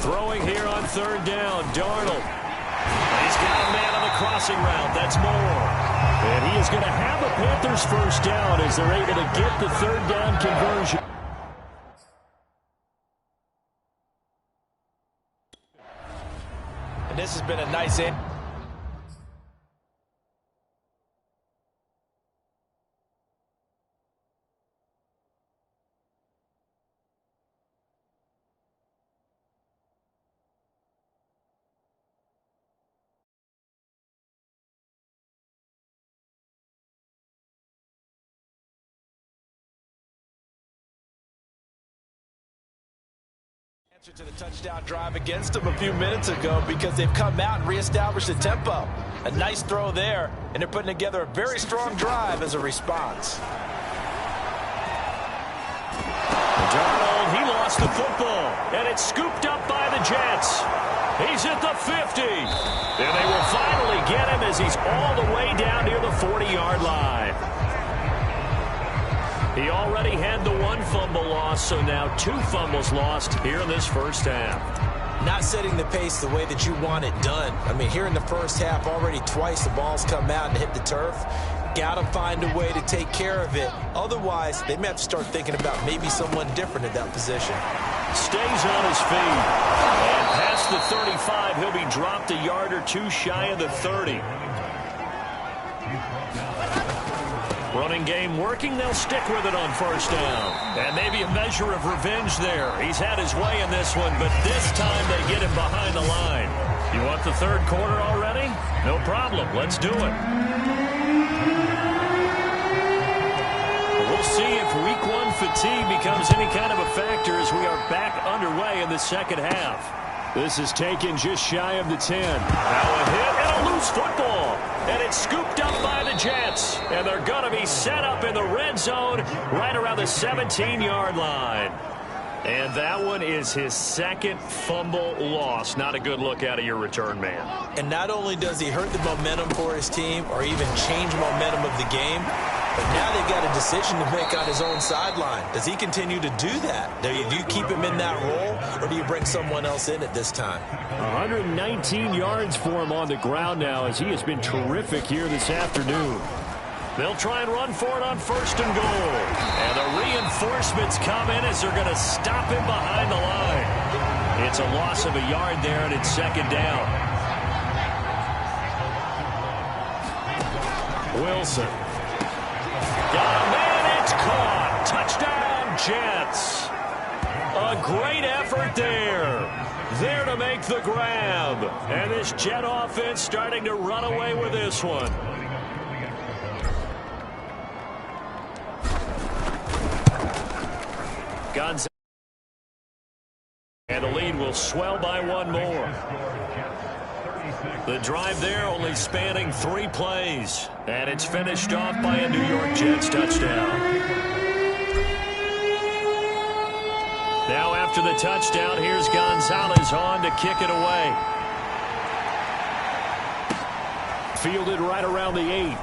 Throwing here on third down, Darnold. He's got a man on the crossing route. That's Moore. And he is going to have the Panthers first down as they're able to get the third down conversion. And this has been a nice end. To the touchdown drive against them a few minutes ago because they've come out and reestablished the tempo. A nice throw there, and they're putting together a very strong drive as a response. Darnold, he lost the football, and it's scooped up by the Jets. He's at the 50, and they will finally get him as he's all the way down near the 40-yard line. He already had the one fumble loss, so now 2 fumbles lost here in this first half. Not setting the pace the way that you want it done. I mean, here in the first half, already twice the ball's come out and hit the turf. Got to find a way to take care of it. Otherwise, they may have to start thinking about maybe someone different at that position. Stays on his feet. And past the 35, he'll be dropped a yard or 2 shy of the 30. Running game working, they'll stick with it on first down. And maybe a measure of revenge there. He's had his way in this one, but this time they get him behind the line. You want the third quarter already? No problem. Let's do it. We'll see if week 1 fatigue becomes any kind of a factor as we are back underway in the second half. This is taken just shy of the 10. Now a hit and a loose football. And it's scooped up by the Jets. And they're going to be set up in the red zone right around the 17-yard line. And that one is his second fumble loss. Not a good look out of your return man. And not only does he hurt the momentum for his team or even change momentum of the game, but now they've got a decision to make on his own sideline. Does he continue to do that? Do you keep him in that role, or do you bring someone else in at this time? 119 yards for him on the ground now as he has been terrific here this afternoon. They'll try and run for it on first and goal. And the reinforcements come in as they're going to stop him behind the line. It's a loss of a yard there, and it's second down. Wilson. Got a man, it's caught. Touchdown, Jets. A great effort there. There to make the grab. And this Jet offense starting to run away with this one. Gonzalez. And the lead will swell by one more. The drive there only spanning 3 plays. And it's finished off by a New York Jets touchdown. Now after the touchdown, here's Gonzalez on to kick it away. Fielded right around the 8.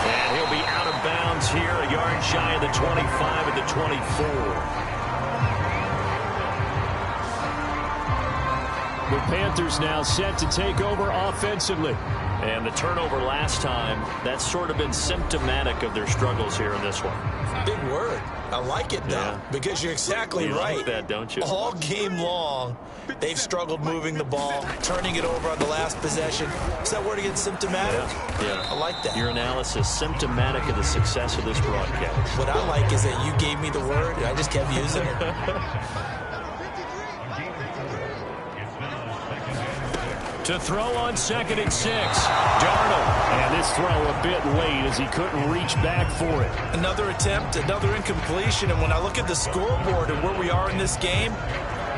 And he'll be out of bounds here, a yard shy of the 25 at the 24. The Panthers now set to take over offensively. And the turnover last time, that's sort of been symptomatic of their struggles here in this one. Big word. I like it, though, because you're exactly right. Like that, don't you? All game long, they've struggled moving the ball, turning it over on the last possession. Is that word again, symptomatic? Yeah. I like that. Your analysis, symptomatic of the success of this broadcast. What I like is that you gave me the word, and I just kept using it. To throw on second and 6, Darnold. And this throw a bit late as he couldn't reach back for it. Another attempt, another incompletion. And when I look at the scoreboard and where we are in this game,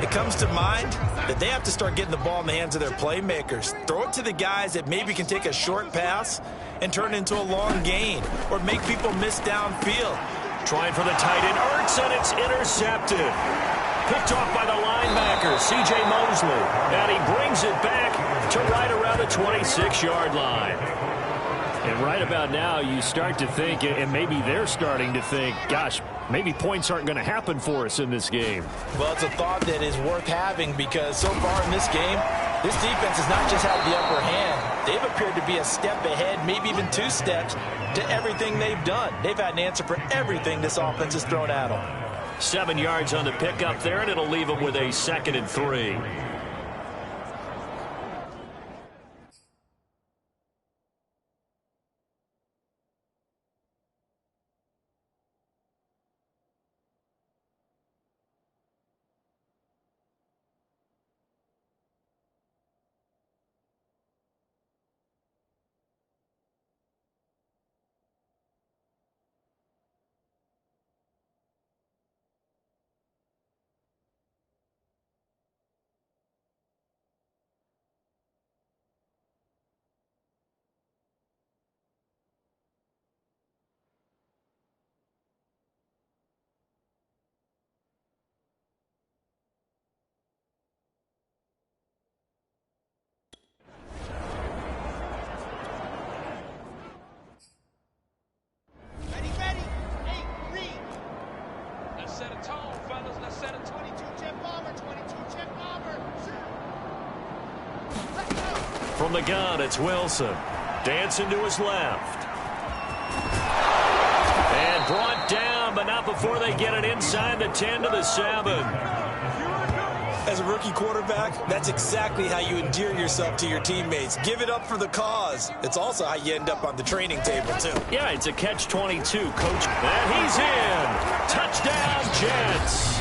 it comes to mind that they have to start getting the ball in the hands of their playmakers. Throw it to the guys that maybe can take a short pass and turn it into a long gain or make people miss downfield. Trying for the tight end, Ertz, and it's intercepted. Picked off by the linebacker, C.J. Mosley. And he brings it back to right around the 26-yard line. And right about now, you start to think, and maybe they're starting to think, gosh, maybe points aren't going to happen for us in this game. Well, it's a thought that is worth having because so far in this game, this defense has not just had the upper hand. They've appeared to be a step ahead, maybe even 2 steps to everything they've done. They've had an answer for everything this offense has thrown at them. 7 yards on the pickup there, and it'll leave them with a 2nd and 3. From the gun, it's Wilson. Dancing to his left. And brought down, but not before they get it inside the 10 to the 7. As a rookie quarterback, that's exactly how you endear yourself to your teammates. Give it up for the cause. It's also how you end up on the training table, too. Yeah, it's a catch-22, Coach. And he's in. Touchdown, Jets.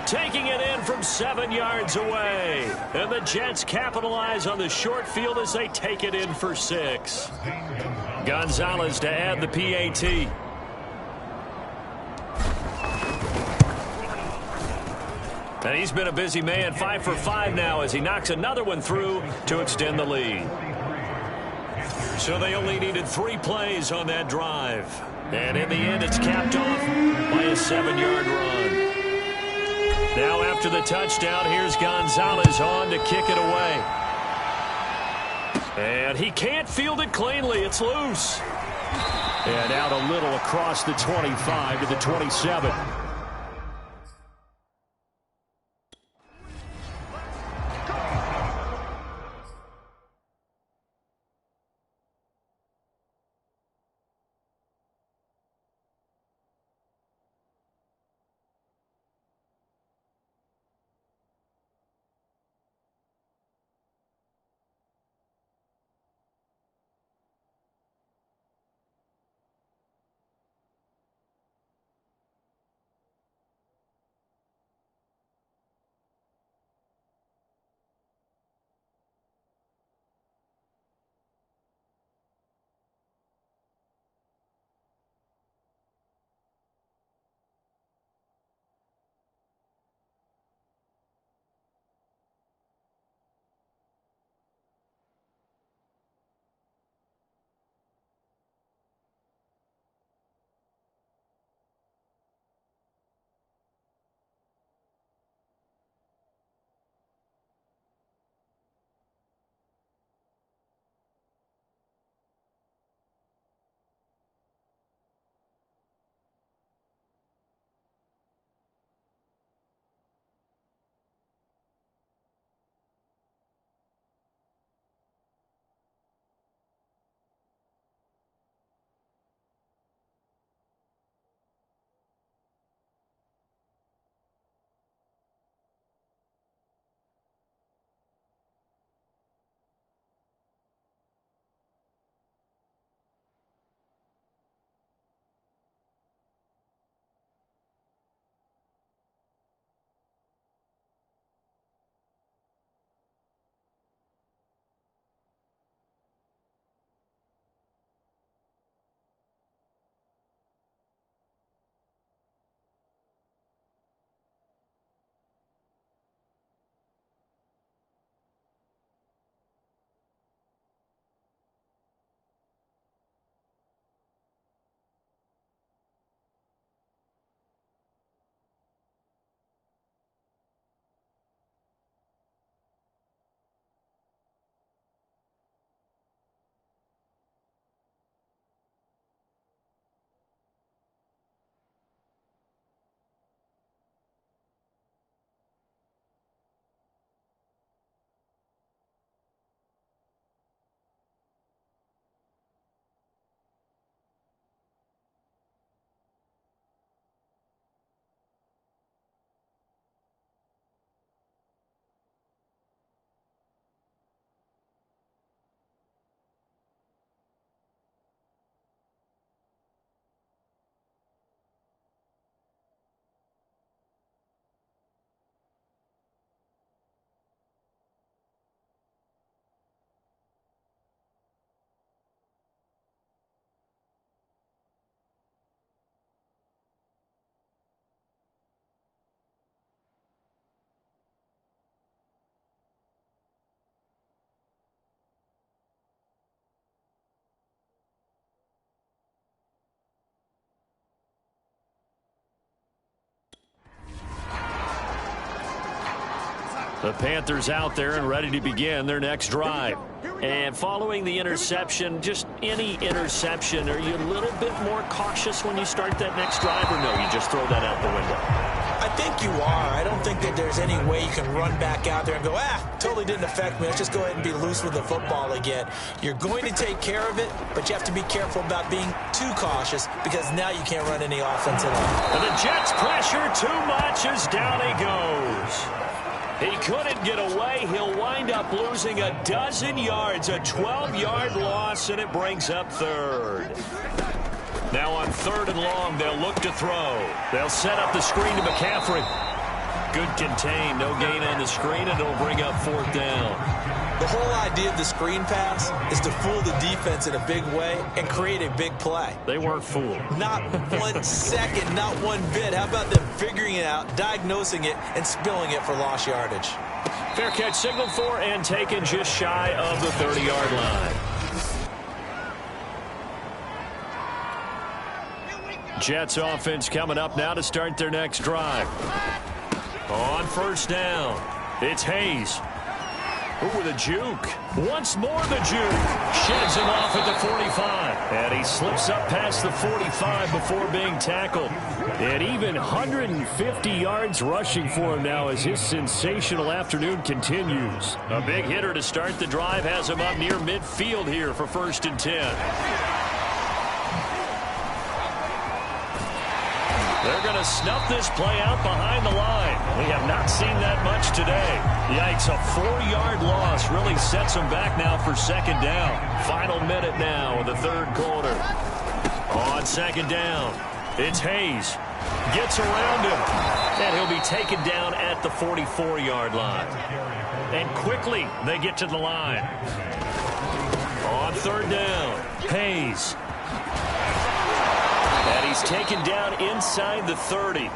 Taking it in from 7 yards away. And the Jets capitalize on the short field as they take it in for 6. Gonzalez to add the PAT. And he's been a busy man, 5 for 5 now as he knocks another one through to extend the lead. So they only needed 3 plays on that drive. And in the end, it's capped off by a 7-yard run. Now after the touchdown, here's Gonzalez on to kick it away. And he can't field it cleanly. It's loose. And out a little across the 25 to the 27. The Panthers out there and ready to begin their next drive. And following the interception, just any interception, are you a little bit more cautious when you start that next drive, or no, you just throw that out the window? I think you are. I don't think that there's any way you can run back out there and go, totally didn't affect me. Let's just go ahead and be loose with the football again. You're going to take care of it, but you have to be careful about being too cautious because now you can't run any offense at all. And the Jets pressure too much as down he goes. He couldn't get away. He'll wind up losing a dozen yards, a 12-yard loss, and it brings up third. Now on 3rd and long, they'll look to throw. They'll set up the screen to McCaffrey. Good contain, no gain on the screen, and it'll bring up 4th down. The whole idea of the screen pass is to fool the defense in a big way and create a big play. They weren't fooled. Not 1 second, not one bit. How about them figuring it out, diagnosing it, and spilling it for lost yardage? Fair catch signaled for and taken just shy of the 30-yard line. Jets offense coming up now to start their next drive. On 1st down, it's Hayes. With a juke. Once more the juke. Sheds him off at the 45. And he slips up past the 45 before being tackled. And even 150 yards rushing for him now as his sensational afternoon continues. A big hitter to start the drive has him up near midfield here for 1st and 10. They're going to snuff this play out behind the line. We have not seen that much today. Yikes, a 4-yard loss really sets them back now for 2nd down. Final minute now in the 3rd quarter. On 2nd down, it's Hayes. Gets around him, and he'll be taken down at the 44-yard line. And quickly, they get to the line. On 3rd down, Hayes. And he's taken down inside the 30.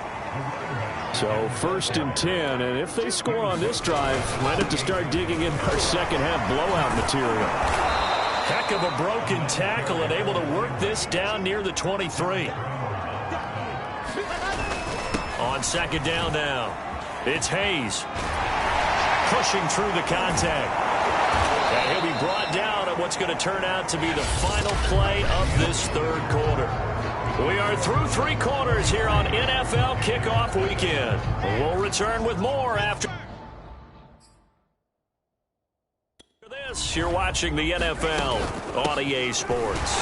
So 1st and 10, and if they score on this drive, might have to start digging in our second half blowout material. Heck of a broken tackle and able to work this down near the 23. On 2nd down now, it's Hayes. Pushing through the contact. And he'll be brought down at what's going to turn out to be the final play of this 3rd quarter. We are through 3 quarters here on NFL Kickoff Weekend. We'll return with more after this. You're watching the NFL on EA Sports.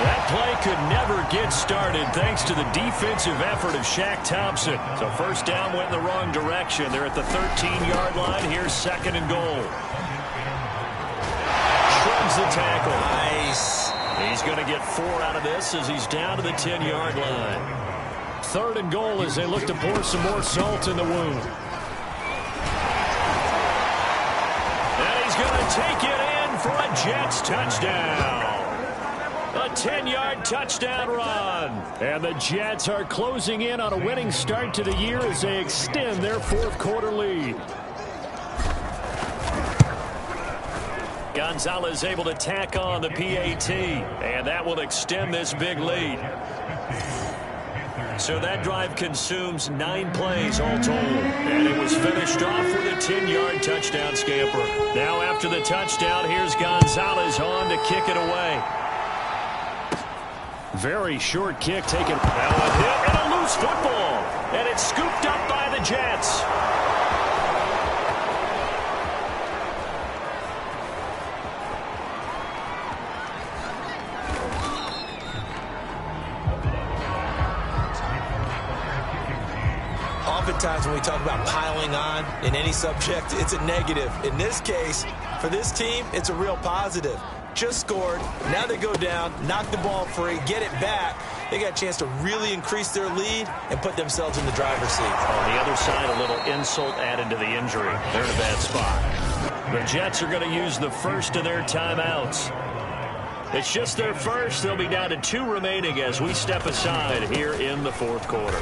That play could never get started thanks to the defensive effort of Shaq Thompson. So 1st down went in the wrong direction. They're at the 13-yard line. Here's 2nd and goal. Shrugs the tackle. Nice. He's going to get 4 out of this as he's down to the 10-yard line. 3rd and goal as they look to pour some more salt in the wound. And he's going to take it in for a Jets touchdown. A 10-yard touchdown run. And the Jets are closing in on a winning start to the year as they extend their 4th quarter lead. Gonzalez able to tack on the PAT, and that will extend this big lead. So that drive consumes 9 plays all told, and it was finished off with a 10-yard touchdown scamper. Now after the touchdown, here's Gonzalez on to kick it away. Very short kick taken. Now a hit and a loose football, and it's scooped up by the Jets. Oftentimes when we talk about piling on in any subject, it's a negative. In this case, for this team, it's a real positive. Just scored. Now they go down, knock the ball free, get it back. They got a chance to really increase their lead and put themselves in the driver's seat. On the other side, a little insult added to the injury. They're in a bad spot. The Jets are going to use the first of their timeouts. It's just their first. They'll be down to 2 remaining as we step aside here in the 4th quarter.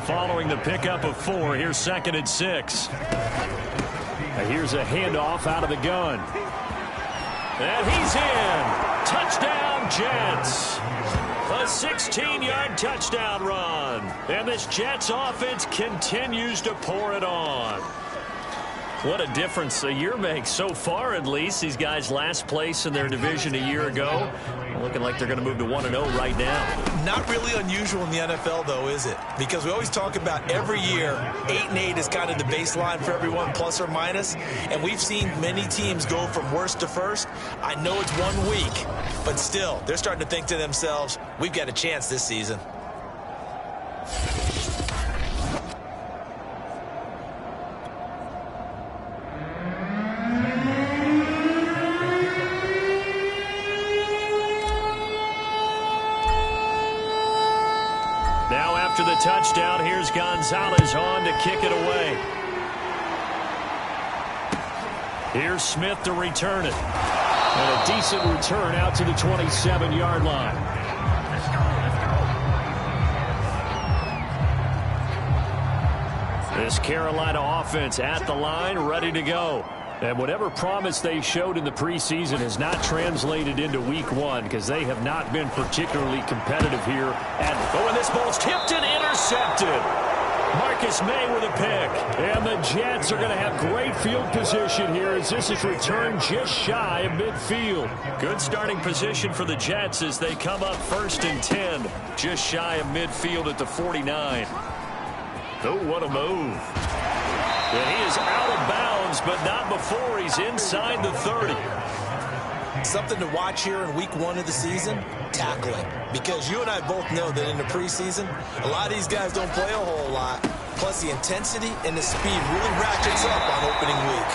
Following the pickup of 4, here's 2nd and 6. Here's a handoff out of the gun. And he's in. Touchdown, Jets. A 16-yard touchdown run. And this Jets offense continues to pour it on. What a difference a year makes so far, at least. These guys last place in their division a year ago. Looking like they're going to move to 1-0 right now. Not really unusual in the NFL, though, is it? Because we always talk about every year, 8-8 is kind of the baseline for everyone, plus or minus. And we've seen many teams go from worst to first. I know it's 1 week, but still, they're starting to think to themselves, we've got a chance this season. After the touchdown, here's Gonzalez on to kick it away. Here's Smith to return it. And a decent return out to the 27-yard line. This Carolina offense at the line, ready to go. And whatever promise they showed in the preseason has not translated into week 1 because they have not been particularly competitive here. And this ball's tipped and intercepted. Marcus May with a pick. And the Jets are going to have great field position here as this is returned just shy of midfield. Good starting position for the Jets as they come up 1st and 10. Just shy of midfield at the 49. Oh, what a move. And he is out of bounds, but not before he's inside the 30. Something to watch here in week 1 of the season, tackling. Because you and I both know that in the preseason, a lot of these guys don't play a whole lot. Plus the intensity and the speed really ratchets up on opening week.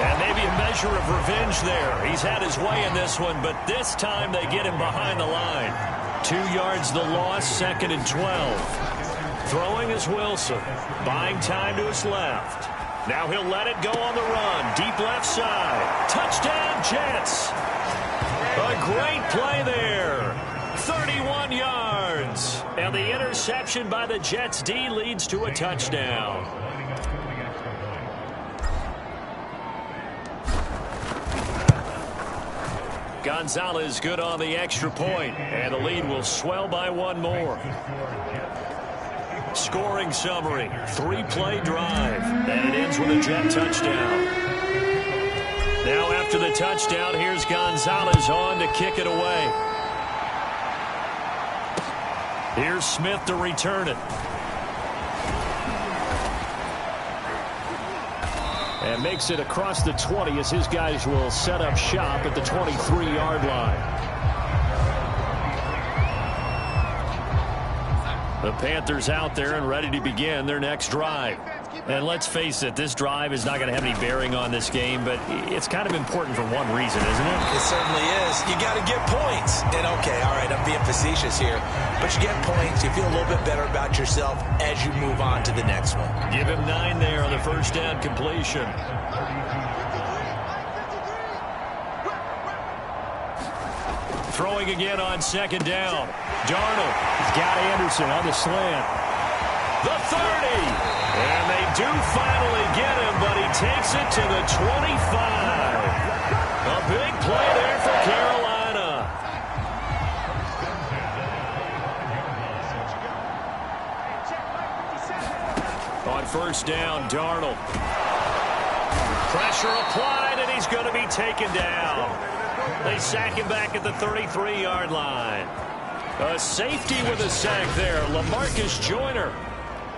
And maybe a measure of revenge there. He's had his way in this one, but this time they get him behind the line. 2 yards the loss, 2nd and 12. Throwing is Wilson. Buying time to his left. Now he'll let it go on the run. Deep left side. Touchdown, Jets. A great play there. 31 yards. And the interception by the Jets D leads to a touchdown. Gonzalez good on the extra point. And the lead will swell by 1 more. Scoring summary, 3-play drive, and it ends with a Jet touchdown. Now after the touchdown, here's Gonzalez on to kick it away. Here's Smith to return it. And makes it across the 20 as his guys will set up shop at the 23-yard line. The Panthers out there and ready to begin their next drive. And let's face it, this drive is not going to have any bearing on this game, but it's kind of important for one reason, isn't it? It certainly is. You got to get points. And okay, all right, I'm being facetious here. But you get points, you feel a little bit better about yourself as you move on to the next one. Give him 9 there on the first down completion. Throwing again on 2nd down. Darnold. He's got Anderson on the slant. The 30. And they do finally get him, but he takes it to the 25. A big play there for Carolina. On 1st down, Darnold. Pressure applied, and he's going to be taken down. They sack him back at the 33-yard line. A safety with a sack there, LaMarcus Joyner.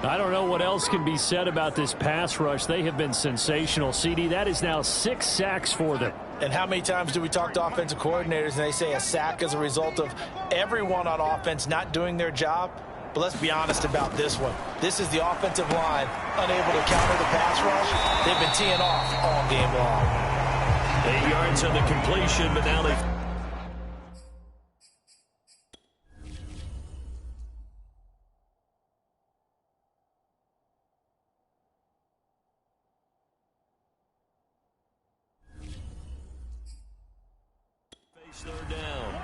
I don't know what else can be said about this pass rush. They have been sensational, CD. That is now 6 sacks for them. And how many times do we talk to offensive coordinators and they say a sack is a result of everyone on offense not doing their job? But let's be honest about this one. This is the offensive line unable to counter the pass rush. They've been teeing off all game long. 8 yards on the completion, but now they... Third down.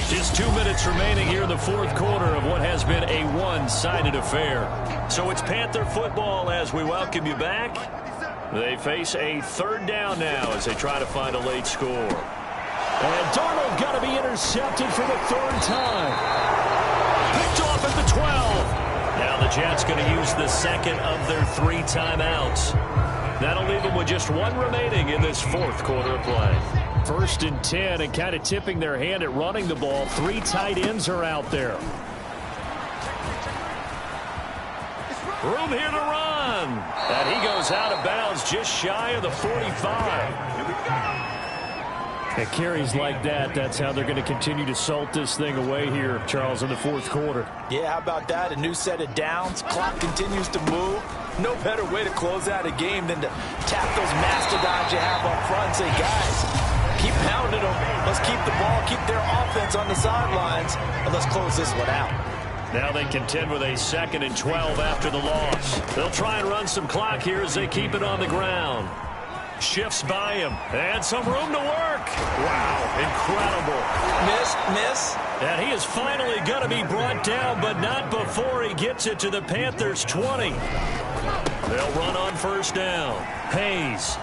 Just 2 minutes remaining here in the 4th quarter of what has been a one-sided affair. So it's Panther football as we welcome you back. They face a 3rd down now as they try to find a late score. And Darnold got to be intercepted for the 3rd time. Jets going to use the second of their 3 timeouts. That'll leave them with just 1 remaining in this 4th quarter of play. 1st and 10, and kind of tipping their hand at running the ball. 3 tight ends are out there. Room here to run. And he goes out of bounds just shy of the 45. At carries like that, that's how they're going to continue to salt this thing away here, Charles, in the 4th quarter. Yeah, how about that? A new set of downs. Clock continues to move. No better way to close out a game than to tap those mastodons you have up front and say, guys, keep pounding them. Let's keep the ball, keep their offense on the sidelines, and let's close this one out. Now they contend with a 2nd and 12 after the loss. They'll try and run some clock here as they keep it on the ground. Shifts by him, and some room to work. Wow, incredible. Miss. And he is finally going to be brought down, but not before he gets it to the Panthers' 20. They'll run on 1st down. Hayes.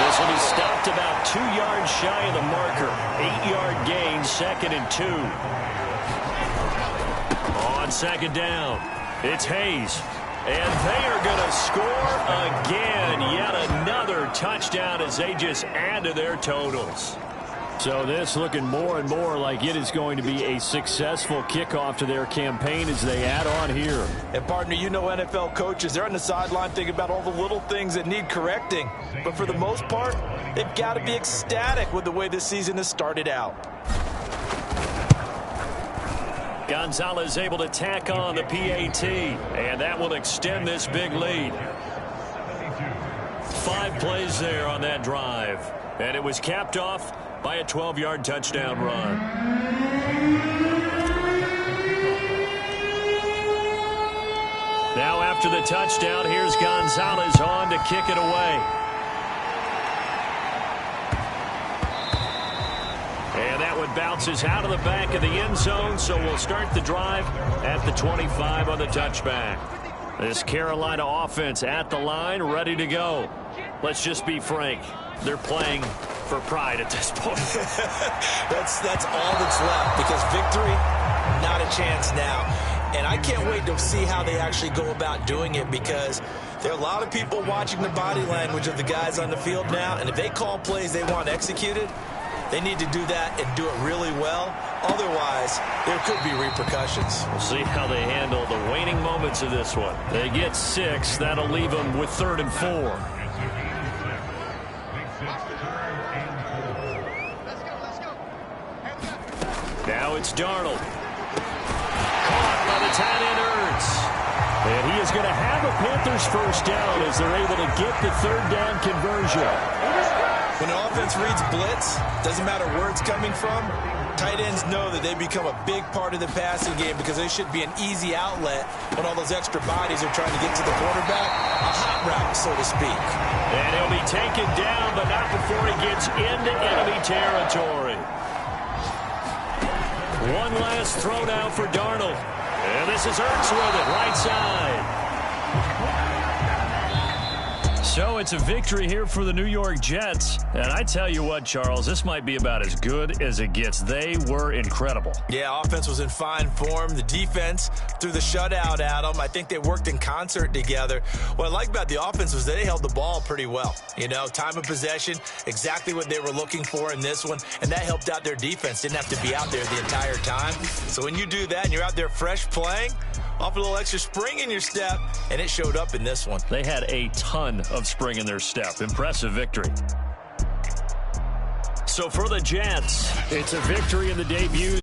This will be stopped about 2 yards shy of the marker. 8-yard gain, 2nd and 2. On 2nd down, it's Hayes. And they are going to score again. Yet another touchdown as they just add to their totals. So this looking more and more like it is going to be a successful kickoff to their campaign as they add on here. And partner, you know NFL coaches, they're on the sideline thinking about all the little things that need correcting. But for the most part, they've got to be ecstatic with the way this season has started out. Gonzalez able to tack on the PAT, and that will extend this big lead. 5 plays there on that drive, and it was capped off by a 12-yard touchdown run. Now after the touchdown, here's Gonzalez on to kick it away. And that one bounces out of the back of the end zone, so we'll start the drive at the 25 on the touchback. This Carolina offense at the line, ready to go. Let's just be frank. They're playing for pride at this point. that's all that's left, because victory, not a chance now. And I can't wait to see how they actually go about doing it, because there are a lot of people watching the body language of the guys on the field now, and if they call plays they want executed, they need to do that and do it really well. Otherwise, there could be repercussions. We'll see how they handle the waning moments of this one. They get 6. That'll leave them with 3rd and 4. Now it's Darnold. Caught by the tight end Ertz. And he is going to have a Panthers 1st down as they're able to get the 3rd down conversion. When the offense reads blitz, doesn't matter where it's coming from, tight ends know that they become a big part of the passing game, because they should be an easy outlet when all those extra bodies are trying to get to the quarterback. A hot route, so to speak. And he'll be taken down, but not before he gets into enemy territory. One last throw now for Darnold. And this is Ertz with it, right side. So it's a victory here for the New York Jets. And I tell you what, Charles, this might be about as good as it gets. They were incredible. Yeah, offense was in fine form. The defense threw the shutout at them. I think they worked in concert together. What I like about the offense was they held the ball pretty well. You know, time of possession, exactly what they were looking for in this one. And that helped out their defense. Didn't have to be out there the entire time. So when you do that and you're out there fresh playing, off a little extra spring in your step, and it showed up in this one. They had a ton of spring in their step. Impressive victory. So for the Jets, it's a victory in the debut.